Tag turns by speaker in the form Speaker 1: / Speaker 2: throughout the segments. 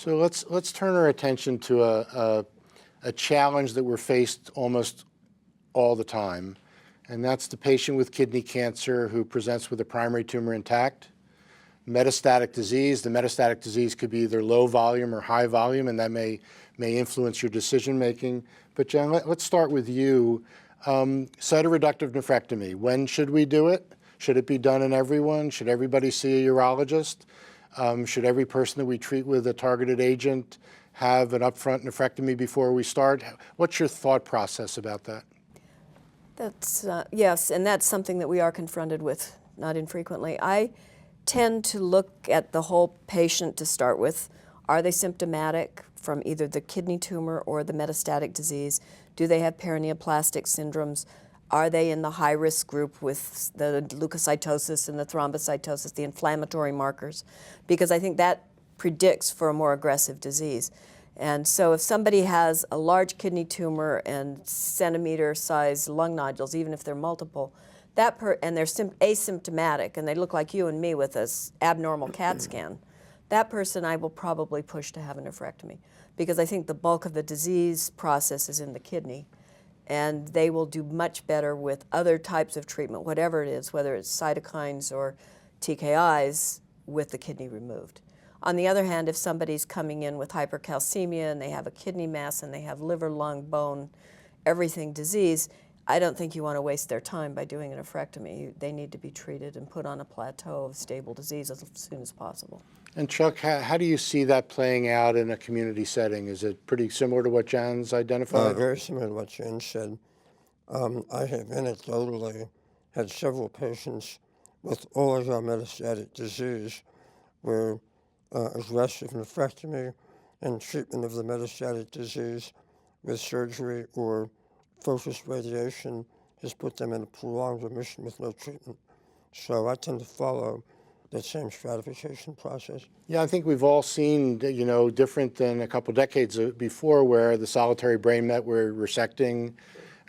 Speaker 1: So let's turn our attention to a challenge that we're faced almost all the time, and that's the patient with kidney cancer who presents with a primary tumor intact, metastatic disease. The metastatic disease could be either low volume or high volume, and that may influence your decision making. But Jen, let's start with you. Cytoreductive nephrectomy, when should we do it? Should it be done in everyone? Should everybody see a urologist? Should every person that we treat with a targeted agent have an upfront nephrectomy before we start? What's your thought process about that?
Speaker 2: That's, yes, and that's something that we are confronted with not infrequently. I tend to look at the whole patient to start with. Are they symptomatic from either the kidney tumor or the metastatic disease? Do they have perineoplastic syndromes? Are they in the high-risk group with the leukocytosis and the thrombocytosis, the inflammatory markers? Because I think that predicts for a more aggressive disease. And so if somebody has a large kidney tumor and centimeter-sized lung nodules, even if they're multiple, and they're asymptomatic and they look like you and me with this abnormal CAT scan, that person I will probably push to have a nephrectomy, because I think the bulk of the disease process is in the kidney, and they will do much better with other types of treatment, whatever it is, whether it's cytokines or TKIs, with the kidney removed. On the other hand, if somebody's coming in with hypercalcemia and they have a kidney mass and they have liver, lung, bone, everything disease, I don't think you want to waste their time by doing a nephrectomy. They need to be treated and put on a plateau of stable disease as soon as possible.
Speaker 1: And Chuck, how do you see that playing out in a community setting? Is it pretty similar to what Jan's identified?
Speaker 3: Very similar to what Jan said. I have anecdotally had several patients with all of our metastatic disease where aggressive nephrectomy and treatment of the metastatic disease with surgery or focused radiation has put them in a prolonged remission with no treatment. So I tend to follow that same stratification process.
Speaker 1: Yeah, I think we've all seen, different than a couple decades before, where the solitary brain met we're resecting,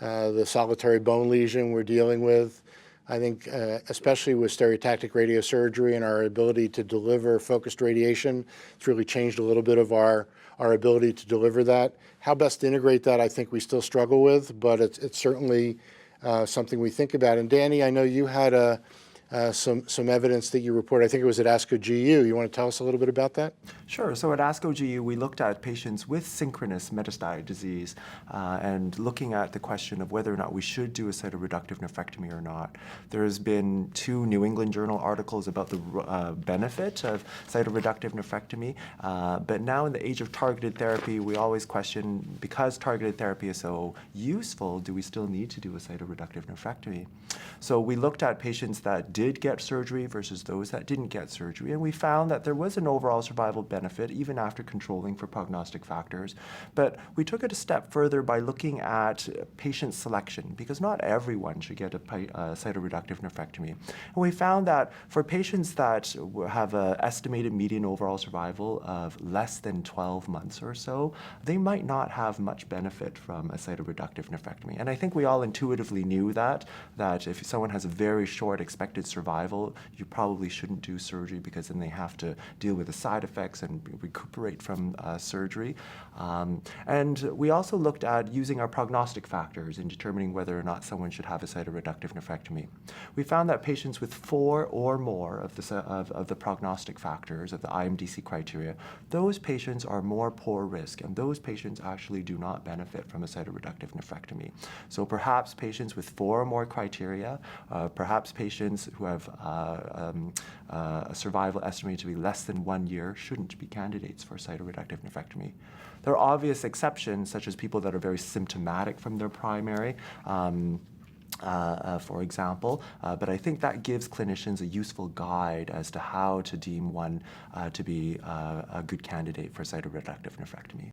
Speaker 1: the solitary bone lesion we're dealing with. I think especially with stereotactic radiosurgery and our ability to deliver focused radiation, it's really changed a little bit of our ability to deliver that. How best to integrate that, I think we still struggle with, but it's certainly something we think about. And Danny, I know you had some evidence that you reported. I think it was at ASCO GU. You want to tell us a little bit about that?
Speaker 4: Sure. So at ASCO GU, we looked at patients with synchronous metastatic disease and looking at the question of whether or not we should do a cytoreductive nephrectomy or not. There's been 2 New England Journal articles about the benefit of cytoreductive nephrectomy, but now in the age of targeted therapy, we always question, because targeted therapy is so useful, do we still need to do a cytoreductive nephrectomy? So we looked at patients that did get surgery versus those that didn't get surgery, and we found that there was an overall survival benefit even after controlling for prognostic factors. But we took it a step further by looking at patient selection, because not everyone should get a cytoreductive nephrectomy. And we found that for patients that have an estimated median overall survival of less than 12 months or so, they might not have much benefit from a cytoreductive nephrectomy. And I think we all intuitively knew that if someone has a very short expected survival, you probably shouldn't do surgery, because then they have to deal with the side effects and recuperate from surgery. And we also looked at using our prognostic factors in determining whether or not someone should have a cytoreductive nephrectomy. We found that patients with 4 or more of the prognostic factors, of the IMDC criteria, those patients are more poor risk, and those patients actually do not benefit from a cytoreductive nephrectomy. So perhaps patients with 4 or more criteria, perhaps patients who have a survival estimated to be less than 1 year shouldn't be candidates for cytoreductive nephrectomy. There are obvious exceptions, such as people that are very symptomatic from their primary, for example, but I think that gives clinicians a useful guide as to how to deem one to be a good candidate for cytoreductive nephrectomy.